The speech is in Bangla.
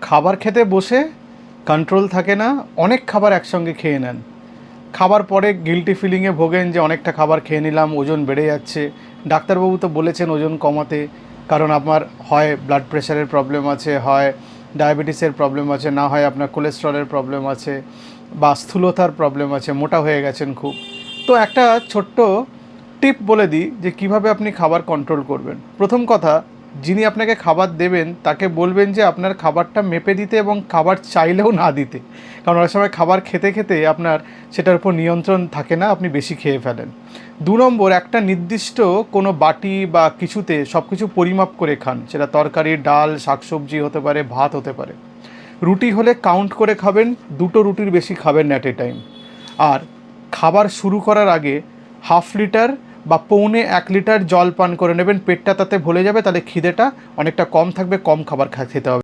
খাবার খেতে বসে কন্ট্রোল থাকে না, অনেক খাবার একসঙ্গে খেয়ে নেন। খাবার পরে গিল্টি ফিলিংয়ে ভোগেন যে অনেকটা খাবার খেয়ে নিলাম, ওজন বেড়ে যাচ্ছে। ডাক্তারবাবু তো বলেছেন ওজন কমাতে, কারণ আপনার হয় ব্লাড প্রেশারের প্রবলেম আছে, হয় ডায়াবেটিসের প্রবলেম আছে, না হয় আপনার কোলেস্টেরলের প্রবলেম আছে, বা স্থূলতার প্রবলেম আছে, মোটা হয়ে গেছেন খুব। তো একটা ছোট্ট টিপ বলে দিই যে কিভাবে আপনি খাবার কন্ট্রোল করবেন। প্রথম কথা, যিনি আপনাকে খাবার দেবেন তাকে বলবেন যে আপনার খাবারটা মেপে দিতে এবং খাবার চাইলেও না দিতে, কারণ অনেক সময় খাবার খেতে খেতে আপনার সেটার উপর নিয়ন্ত্রণ থাকে না, আপনি বেশি খেয়ে ফেলেন। 2 নম্বর, একটা নির্দিষ্ট কোনো বাটি বা কিছুতে সব কিছু পরিমাপ করে খান, সেটা তরকারি, ডাল, শাকসবজি হতে পারে, ভাত হতে পারে। রুটি হলে কাউন্ট করে খাবেন, 2টো রুটির বেশি খাবেন না অ্যাট এ টাইম। আর খাবার শুরু করার আগে 1/2 লিটার বা 1.25 লিটার জল পান করে নেবেন, পেটটা তাতে ভরে যাবে, তাহলে খিদেটা অনেকটা কম থাকবে, কম খাবার খেতে হবে।